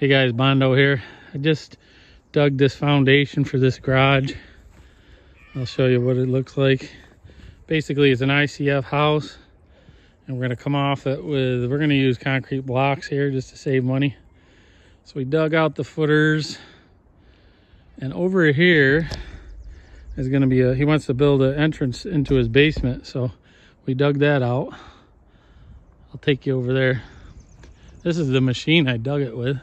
Hey guys, Bondo here. I just dug this foundation for this garage. I'll show you what it looks like. Basically, it's an ICF house, and we're gonna come off it with, we're gonna use concrete blocks here just to save money. So we dug out the footers, and over here is gonna be he wants to build an entrance into his basement, so we dug that out. I'll take you over there. This is the machine I dug it with.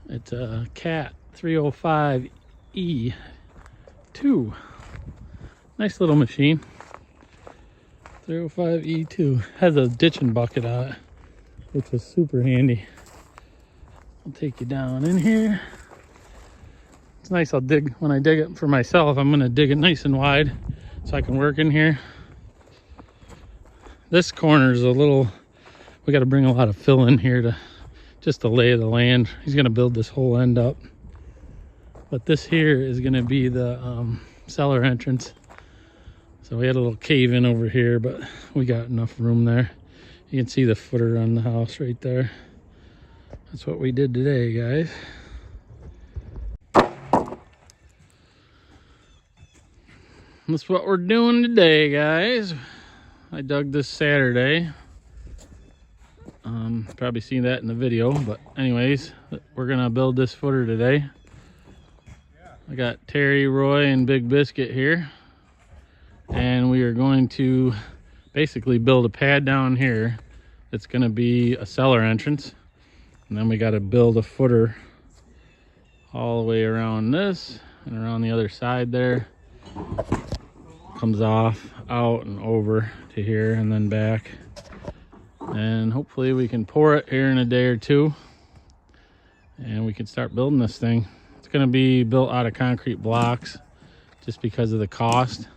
It's a CAT 305E2. Nice little machine. 305E2. Has a ditching bucket on it, which is super handy. I'll take you down in here. It's nice. I'll dig, when I dig it for myself, I'm gonna dig it nice and wide so I can work in here. This corner is a little, we got to bring a lot of fill in here to just to lay the land. He's gonna build this whole end up, but this here is gonna be the cellar entrance. So we had a little cave in over here, but we got enough room there. You can see the footer on the house right there. That's what we did today, guys. That's what we're doing today, guys. I dug this Saturday. Probably seen that in the video, but anyways, we're gonna build this footer today. I got Terry, Roy, and Big Biscuit here, and we are going to basically build a pad down here that's gonna be a cellar entrance, and then we got to build a footer all the way around this and around the other side there. Comes off, out, and over to here, and then back. And hopefully we can pour it here in a day or two, and we can start building this thing. It's going to be built out of concrete blocks just because of the cost,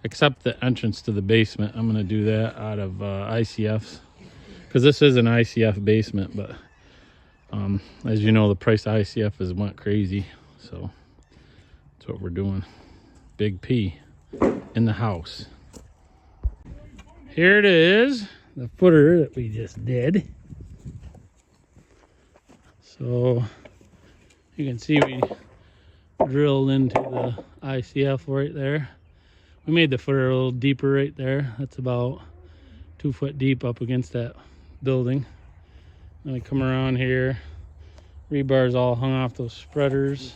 except the entrance to the basement. I'm going to do that out of ICFs, because this is an ICF basement, but as you know, the price of ICF has went crazy, so that's what we're doing. Big P in the house. Here it is, the footer that we just did. So you can see we drilled into the ICF right there. We made the footer a little deeper right there. That's about 2 foot deep up against that building. Then we come around here. Rebar's all hung off those spreaders.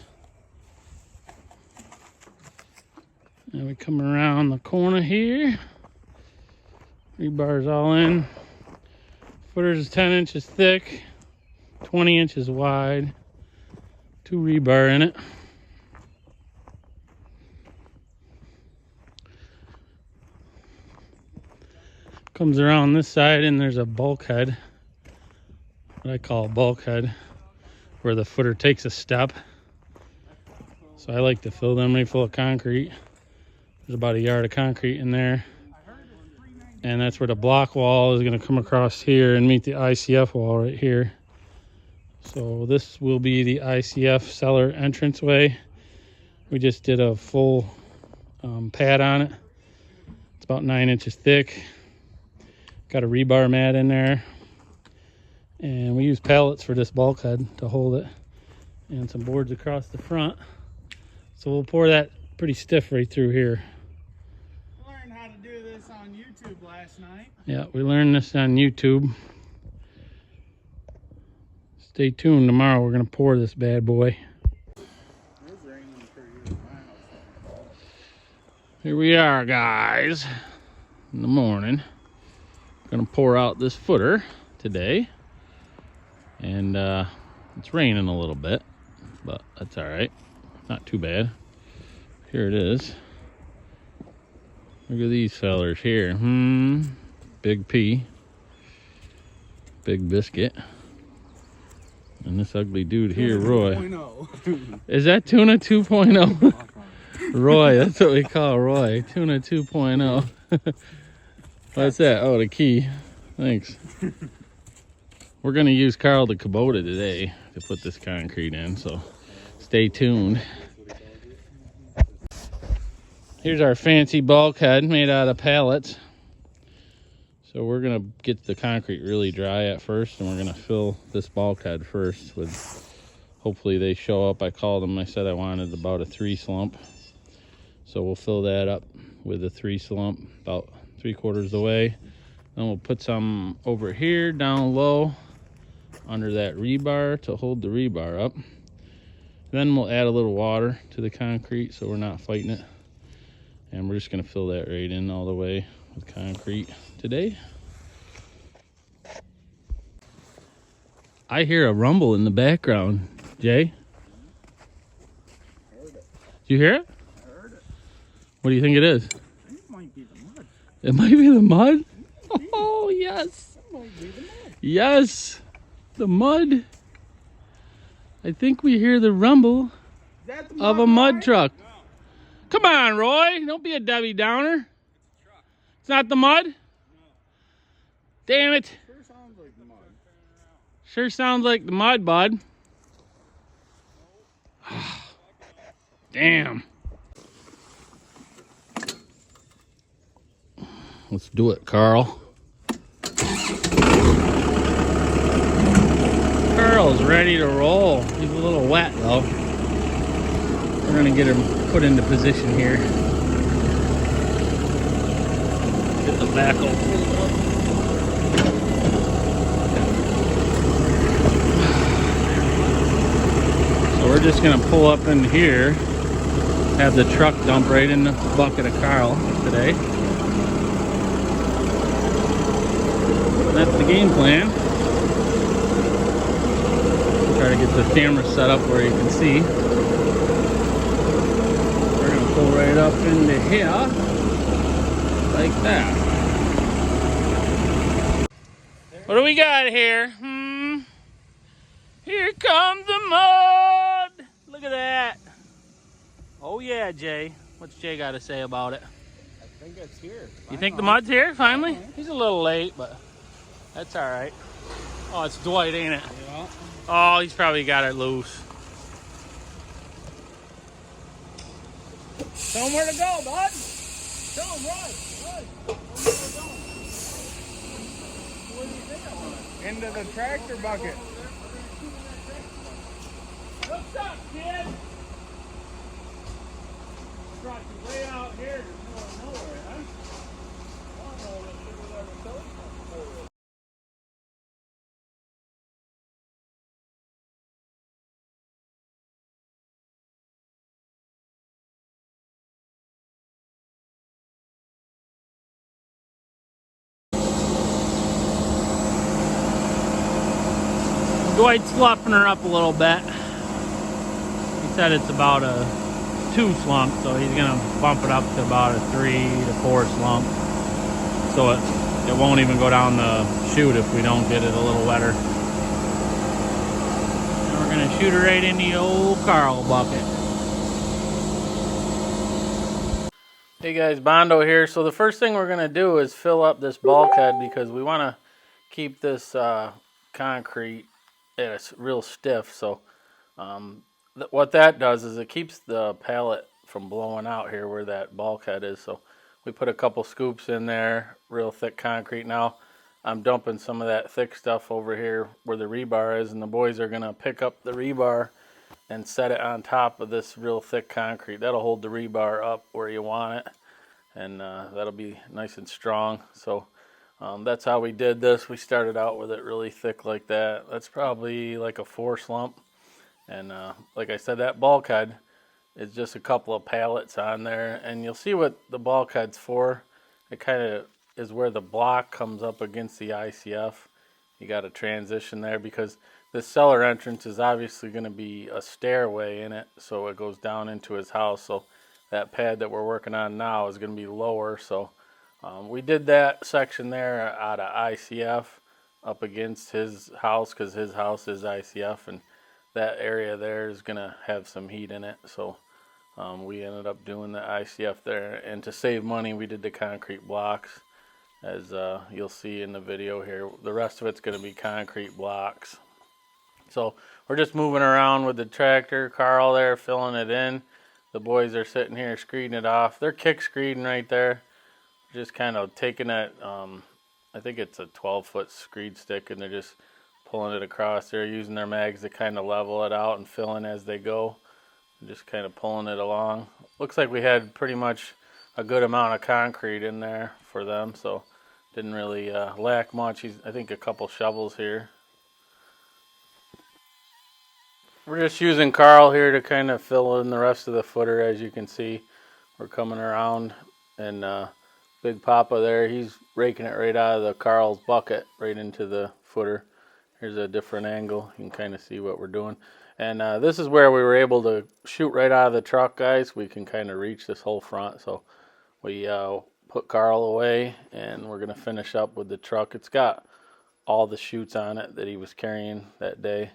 And we come around the corner here. Rebar's all in. Footer's 10 inches thick, 20 inches wide. 2 rebar in it. Comes around this side, and there's a bulkhead. What I call a bulkhead, where the footer takes a step. So I like to fill them right full of concrete. There's about a yard of concrete in there. And that's where the block wall is going to come across here and meet the ICF wall right here. So this will be the ICF cellar entranceway. We just did a full pad on it. It's about 9 inches thick. Got a rebar mat in there. And we use pallets for this bulkhead to hold it. And some boards across the front. So we'll pour that pretty stiff right through here. On YouTube last night. Yeah, we learned this on YouTube. Stay tuned. Tomorrow we're gonna pour this bad boy. Here we are, guys, in the morning. Gonna pour out this footer today, and it's raining a little bit, but that's all right. Not too bad. Here it is. Look at these fellers here. Big P, Big Biscuit, and this ugly dude here, Roy. Is that Tuna 2.0? Roy, that's what we call Roy. Tuna 2.0. What's that? Oh, the key. Thanks. We're gonna use Carl the Kubota today to put this concrete in, so stay tuned. Here's our fancy bulkhead made out of pallets. So we're gonna get the concrete really dry at first, and we're gonna fill this bulkhead first with, hopefully they show up. I called them, I said I wanted about a 3 slump. So we'll fill that up with a 3 slump, about 3/4 of the way. Then we'll put some over here down low under that rebar to hold the rebar up. Then we'll add a little water to the concrete so we're not fighting it. And we're just gonna fill that right in all the way with concrete today. I hear a rumble in the background, Jay. Heard it. Did you hear it? I heard it. What do you think it is? I think it might be the mud. It might be the mud. Oh, yes. That might be the mud. Yes, the mud. I think we hear the rumble Is that the of a mud Roy? truck. No. Come on, Roy. Don't be a Debbie Downer. It's not the mud? No. Damn it. Sure sounds like the mud. Sure sounds like the mud, bud. Damn. Let's do it, Carl. Carl's ready to roll. He's a little wet, though. We're going to get him put into position here. Get the backhoe pulled up. So we're just going to pull up in here, have the truck dump right in the bucket of Carl today. That's the game plan. Try to get the camera set up where you can see. We're gonna pull right up into here, like that. What do we got here? Here comes the mud. Look at that. Oh yeah, Jay. What's Jay got to say about it? I think it's here. You think the mud's here finally? He's a little late, but that's all right. Oh, it's Dwight, ain't it? Yeah. Oh, he's probably got it loose. Tell him where to go, bud. Tell him right. Into the tractor bucket. What's up, kid? Brought you way out here to the middle of nowhere, huh? Dwight's fluffing her up a little bit. He said it's about a 2 slump, so he's gonna bump it up to about a 3 to 4 slump. So it won't even go down the chute if we don't get it a little wetter. And we're gonna shoot her right in the old Carl bucket. Hey guys, Bondo here. So the first thing we're gonna do is fill up this bulkhead because we wanna keep this concrete it's real stiff. So what that does is it keeps the pallet from blowing out here where that bulkhead is. So we put a couple scoops in there, real thick concrete. Now I'm dumping some of that thick stuff over here where the rebar is, and the boys are gonna pick up the rebar and set it on top of this real thick concrete. That'll hold the rebar up where you want it, and that'll be nice and strong. So that's how we did this. We started out with it really thick like that. That's probably like a 4 slump. And like I said, that bulkhead is just a couple of pallets on there. And you'll see what the bulkhead's for. It kind of is where the block comes up against the ICF. You got a transition there because this cellar entrance is obviously going to be a stairway in it. So it goes down into his house. So that pad that we're working on now is going to be lower. So we did that section there out of ICF up against his house because his house is ICF, and that area there is going to have some heat in it. So we ended up doing the ICF there, and to save money we did the concrete blocks, as you'll see in the video here. The rest of it's going to be concrete blocks. So we're just moving around with the tractor. Carl there filling it in. The boys are sitting here screeding it off. They're kick screeding right there. Just kind of taking it I think it's a 12-foot screed stick, and they're just pulling it across. They're using their mags to kind of level it out and fill in as they go. Just kind of pulling it along. Looks like we had pretty much a good amount of concrete in there for them, so didn't really lack much. I think a couple shovels here. We're just using Carl here to kind of fill in the rest of the footer. As you can see, we're coming around, and Big Papa there, he's raking it right out of the Carl's bucket right into the footer. Here's a different angle. You can kind of see what we're doing. And this is where we were able to shoot right out of the truck, guys. We can kind of reach this whole front. So we put Carl away, and we're going to finish up with the truck. It's got all the chutes on it that he was carrying that day.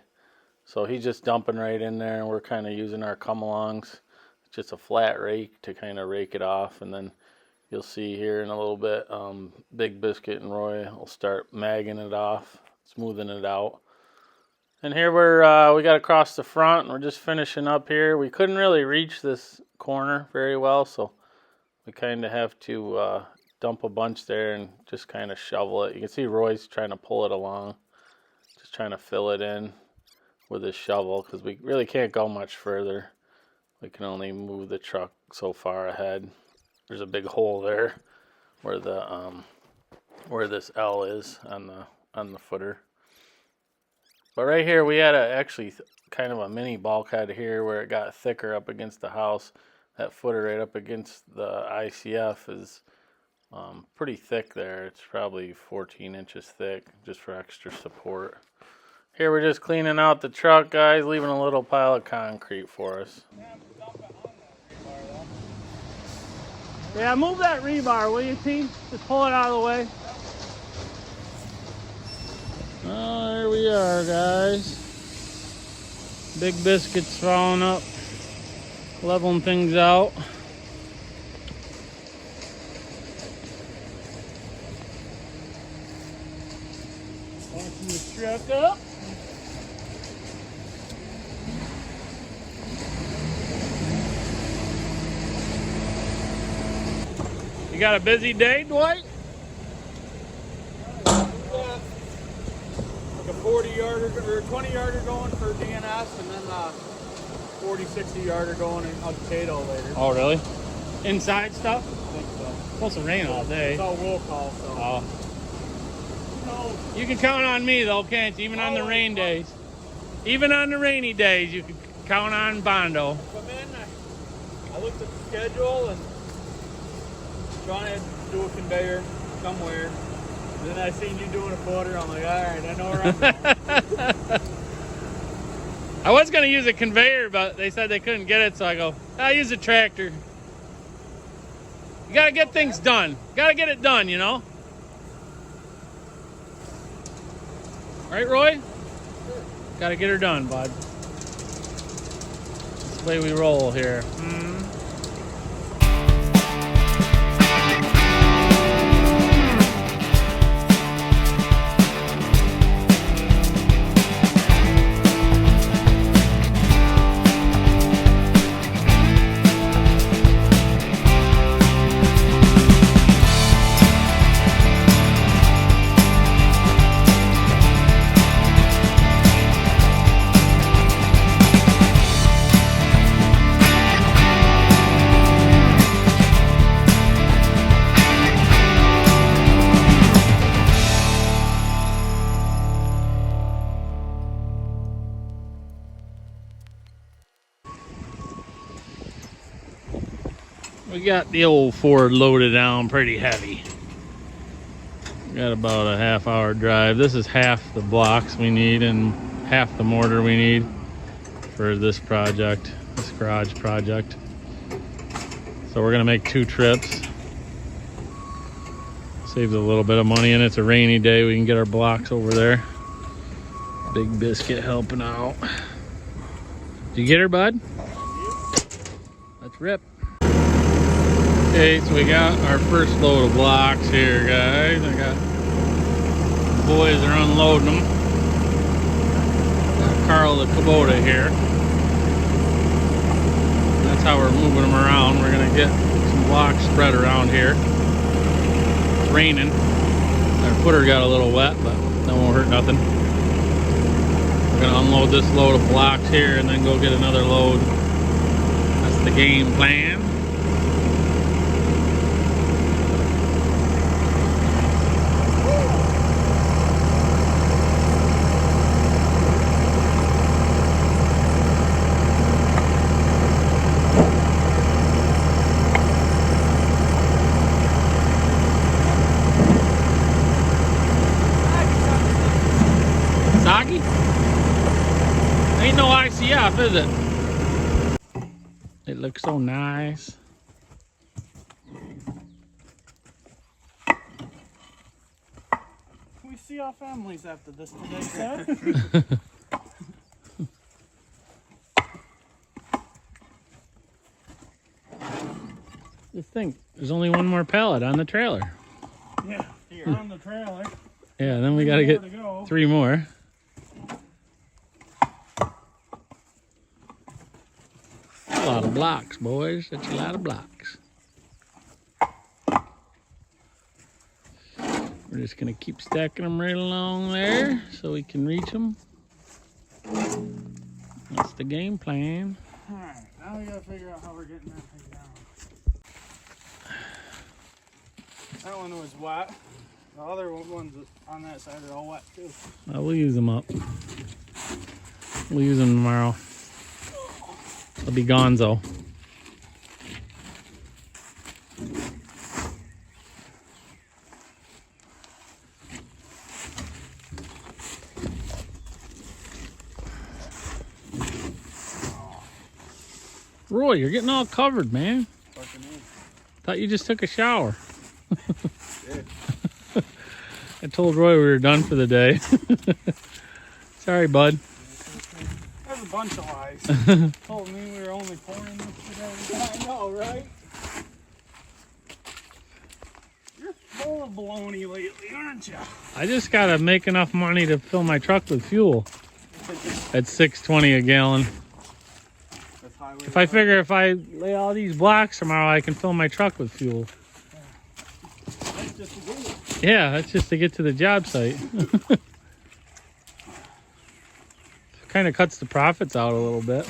So he's just dumping right in there, and we're kind of using our come-alongs. It's just a flat rake to kind of rake it off. And then you'll see here in a little bit, Big Biscuit and Roy will start magging it off, smoothing it out. And here we got across the front, and we're just finishing up here. We couldn't really reach this corner very well, so we kind of have to dump a bunch there and just kind of shovel it. You can see Roy's trying to pull it along, just trying to fill it in with his shovel, because we really can't go much further. We can only move the truck so far ahead. There's a big hole there where the where this L is on the footer. But right here we had actually kind of a mini bulkhead here where it got thicker up against the house. That footer right up against the ICF is pretty thick there. It's probably 14 inches thick, just for extra support. Here we're just cleaning out the truck, guys, leaving a little pile of concrete for us. Yeah, move that rebar, will you, T? Just pull it out of the way. Oh, there we are, guys. Big Biscuit's falling up, leveling things out. Launching the truck up. You got a busy day, Dwight? 40-yarder or 20-yarder going for DNS, and then 40-60-yarder going in potato later. Oh, really? Inside stuff? I think so. It's supposed to rain all day. It's all will call, so. Oh. No. You can count on me, though, can't you? Even on the rain days. Even on the rainy days, you can count on Bondo. Come in, I looked at the schedule, and John had to do a conveyor somewhere. Then I seen you doing a footer. I'm like, all right, I know where I'm going. I was going to use a conveyor, but they said they couldn't get it, so I go, I'll use a tractor. You got to get things done. Got to get it done, you know? Right, Roy? Sure. Got to get her done, bud. That's the way we roll here. We got the old Ford loaded down pretty heavy. We got about a half-hour drive. This is half the blocks we need and half the mortar we need for this project, this garage project. So we're gonna make 2 trips. Saves a little bit of money, and it's a rainy day. We can get our blocks over there. Big Biscuit helping out. Did you get her, bud? Let's rip. Okay, so we got our first load of blocks here, guys. I got the boys are unloading them. Got Carl the Kubota here. That's how we're moving them around. We're gonna get some blocks spread around here. It's raining. Our footer got a little wet, but that won't hurt nothing. We're gonna unload this load of blocks here and then go get another load. That's the game plan. Soggy? Ain't no ICF, is it? It looks so nice. Can we see our families after this today, sir? Just think, there's only one more pallet on the trailer. Yeah, here on the trailer. Yeah, then we gotta get 3 more. A lot of blocks, boys. That's a lot of blocks. We're just gonna keep stacking them right along there so we can reach them. That's the game plan. Alright, now we gotta figure out how we're getting that thing down. That one was wet. The other ones on that side are all wet too. We'll use them up. We'll use them tomorrow. They'll be gonzo. Roy, you're getting all covered, man. Fucking in. Thought you just took a shower. Yeah. I told Roy we were done for the day. Sorry, bud. There's a bunch of lies. Told me we were only pouring this today. I know, right? You're full of baloney lately, aren't you? I just gotta make enough money to fill my truck with fuel at $6.20 a gallon. That's highway. If I figure if I lay all these blocks tomorrow, I can fill my truck with fuel. That's just a goal. Yeah, that's just to get to the job site. Kind of cuts the profits out a little bit.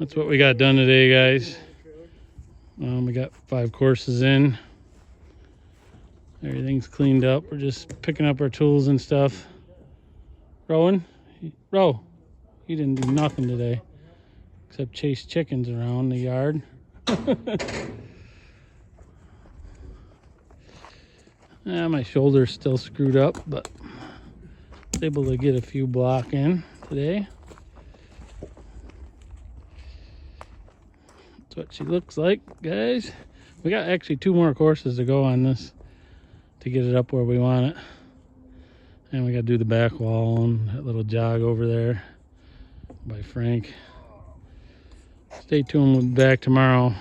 That's what we got done today, guys. We got 5 courses in. Everything's cleaned up. We're just picking up our tools and stuff. Rowan, you didn't do nothing today except chase chickens around the yard. My shoulder's still screwed up, but I was able to get a few block in today. That's what she looks like, guys. We got actually 2 more courses to go on this to get it up where we want it. And we got to do the back wall and that little jog over there by Frank. Stay tuned, we'll be back tomorrow.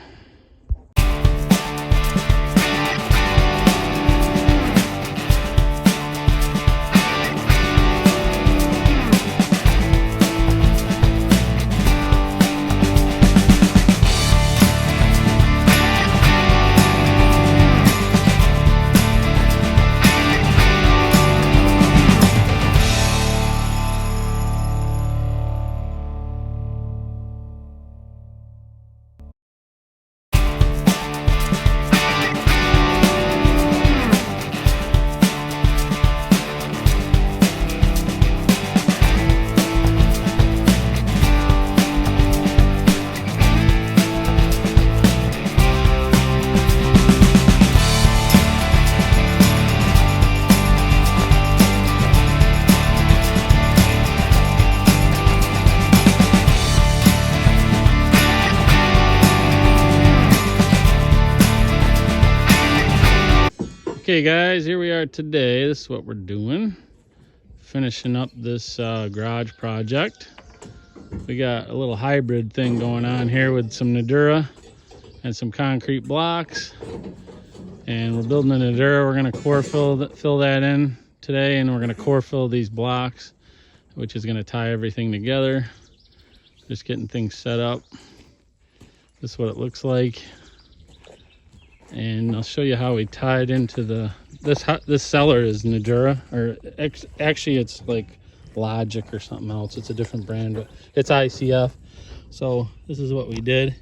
Okay guys, here we are today. This is what we're doing. Finishing up this garage project. We got a little hybrid thing going on here with some Nudura and some concrete blocks. And we're building a Nudura. We're gonna core fill that in today, and we're gonna core fill these blocks, which is gonna tie everything together. Just getting things set up. This is what it looks like. And I'll show you how we tied into this cellar is Nudura, or actually it's like Logic or something else. It's a different brand, but it's ICF. So this is what we did.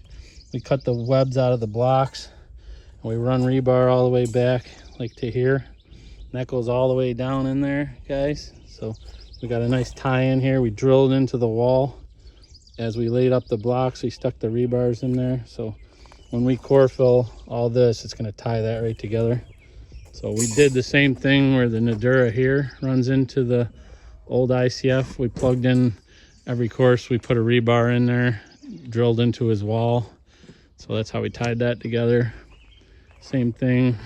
We cut the webs out of the blocks and we run rebar all the way back like to here. And that goes all the way down in there, guys. So we got a nice tie in here. We drilled into the wall. As we laid up the blocks, we stuck the rebars in there. So when we core fill all this, it's gonna tie that right together. So we did the same thing where the Nudura here runs into the old ICF. We plugged in every course, we put a rebar in there, drilled into his wall. So that's how we tied that together. Same thing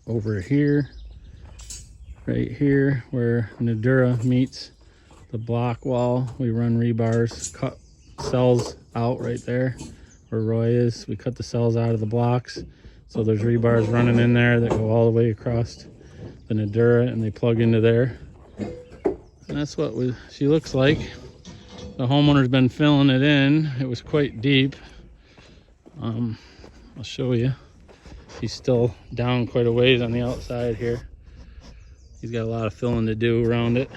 over here, right here where Nudura meets the block wall. We run rebars, cut cells out right there where Roy is. We cut the cells out of the blocks. So there's rebars running in there that go all the way across the Nudura, and they plug into there. And that's what she looks like. The homeowner's been filling it in. It was quite deep. I'll show you. He's still down quite a ways on the outside here. He's got a lot of filling to do around it.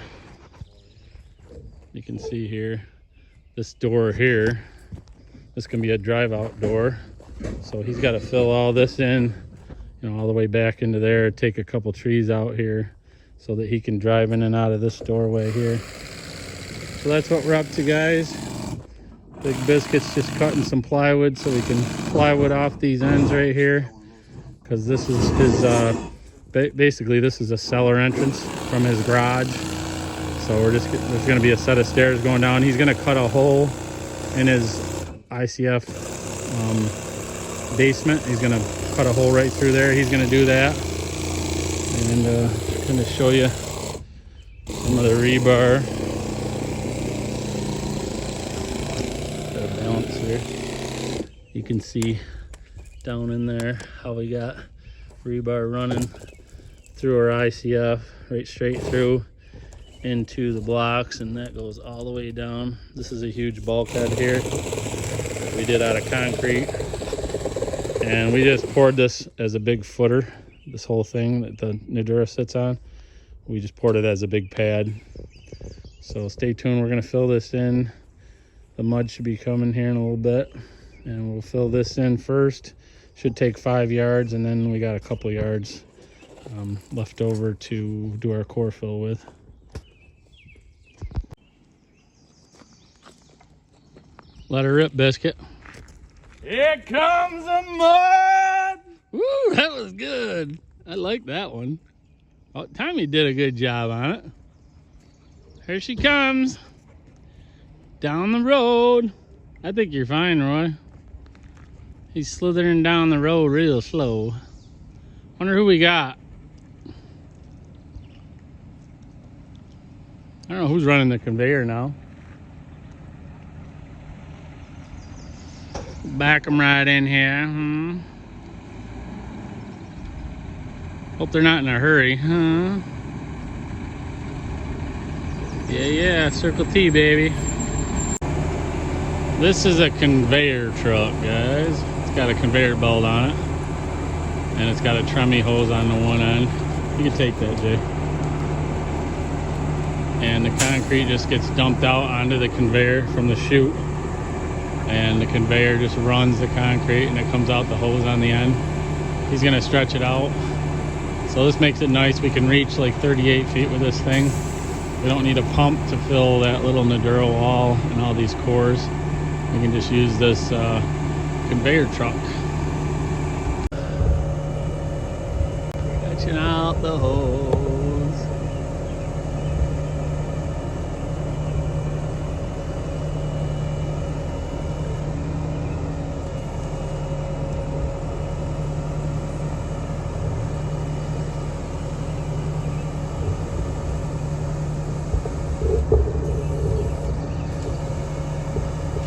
You can see here, this door here, this can be a drive out door. So he's got to fill all this in, you know, all the way back into there, take a couple trees out here so that he can drive in and out of this doorway here. So that's what we're up to, guys. Big Biscuit's just cutting some plywood so we can plywood off these ends right here, because this is his, basically this is a cellar entrance from his garage. So there's gonna be a set of stairs going down. He's gonna cut a hole in his ICF basement. He's gonna cut a hole right through there. He's gonna do that. And I'm gonna show you some of the rebar. Got a balance here. You can see down in there how we got rebar running through our ICF, right straight through into the blocks, and that goes all the way down. This is a huge bulkhead here that we did out of concrete, and we just poured this as a big footer. This whole thing that the Nudura sits on, we just poured it as a big pad. So stay tuned, we're gonna fill this in. The mud should be coming here in a little bit, and we'll fill this in first. Should take 5 yards, and then we got a couple yards left over to do our core fill with. Let her rip, Biscuit. Here comes the mud! Woo, that was good. I like that one. Oh, Tommy did a good job on it. Here she comes. Down the road. I think you're fine, Roy. He's slithering down the road real slow. Wonder who we got. I don't know who's running the conveyor now. Back them right in here. Hope they're not in a hurry, huh? Yeah, Circle T, baby. This is a conveyor truck, guys. It's got a conveyor belt on it, and it's got a Tremie hose on the one end. You can take that, Jay. And the concrete just gets dumped out onto the conveyor from the chute, and the conveyor just runs the concrete, and it comes out the hose on the end. He's gonna stretch it out. So this makes it nice. We can reach like 38 feet with this thing. We don't need a pump to fill that little Nudura wall and all these cores. We can just use this conveyor truck. Stretching out the hose.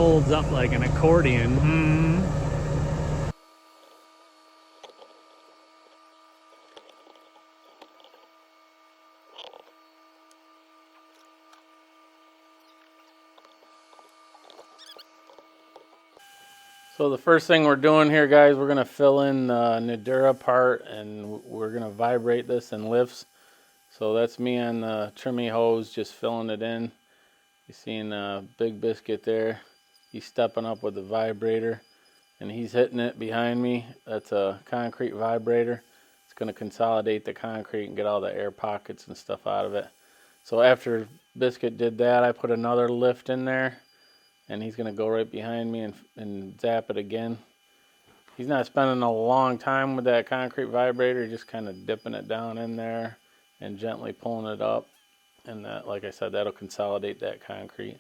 folds up like an accordion. So the first thing we're doing here, guys, we're going to fill in the Nudura part, and we're going to vibrate this in lifts. So that's me on the trimmy hose just filling it in. You seeing Big Biscuit there. He's stepping up with the vibrator, and he's hitting it behind me. That's a concrete vibrator. It's going to consolidate the concrete and get all the air pockets and stuff out of it. So after Biscuit did that, I put another lift in there. And he's going to go right behind me and zap it again. He's not spending a long time with that concrete vibrator, just kind of dipping it down in there and gently pulling it up. And that, like I said, that'll consolidate that concrete.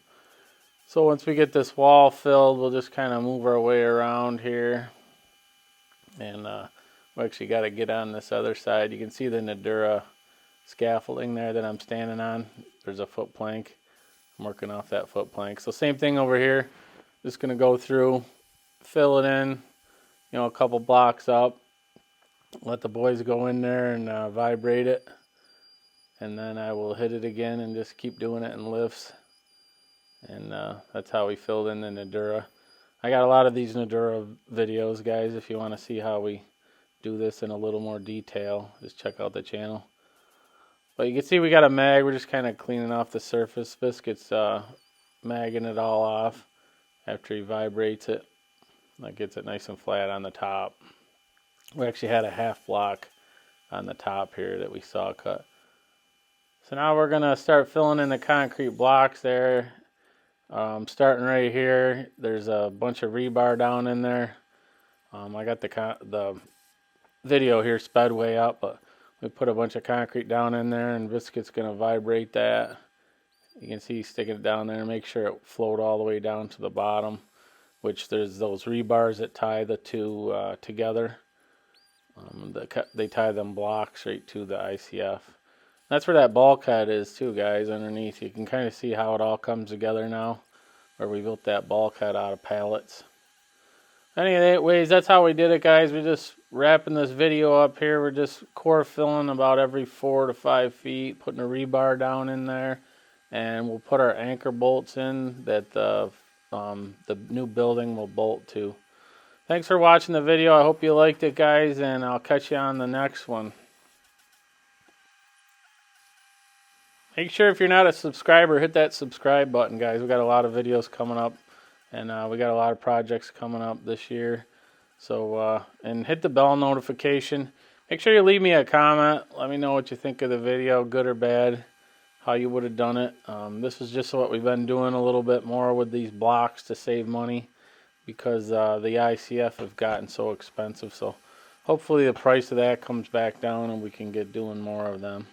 So once we get this wall filled, we'll just kind of move our way around here. And we actually got to get on this other side. You can see the Nudura scaffolding there that I'm standing on. There's a foot plank. I'm working off that foot plank. So same thing over here. Just going to go through, fill it in, a couple blocks up. Let the boys go in there and vibrate it. And then I will hit it again and just keep doing it in lifts. And that's how we filled in the Nudura. I got a lot of these Nudura videos, guys. If you want to see how we do this in a little more detail, just check out the channel. But you can see we got a mag. We're just kind of cleaning off the surface. Biscuit's magging it all off after he vibrates it. That gets it nice and flat on the top. We actually had a half block on the top here that we saw cut. So now we're going to start filling in the concrete blocks there. Starting right here, there's a bunch of rebar down in there. I got the video here sped way up, but we put a bunch of concrete down in there, and Biscuit's going to vibrate that. You can see he's sticking it down there. Make sure it flowed all the way down to the bottom, which there's those rebars that tie the two together. They tie them blocks right to the ICF. That's where that bulkhead is too, guys, underneath. You can kind of see how it all comes together now, where we built that bulkhead out of pallets. Anyways, that's how we did it, guys. We're just wrapping this video up here. We're just core filling about every 4 to 5 feet, putting a rebar down in there, and we'll put our anchor bolts in that the new building will bolt to. Thanks for watching the video. I hope you liked it, guys, and I'll catch you on the next one. Make sure if you're not a subscriber, hit that subscribe button, guys. We got a lot of videos coming up. And we got a lot of projects coming up this year. So, and hit the bell notification. Make sure you leave me a comment. Let me know what you think of the video, good or bad, how you would have done it. This is just what we've been doing a little bit more with these blocks to save money because the ICF have gotten so expensive. So hopefully the price of that comes back down and we can get doing more of them.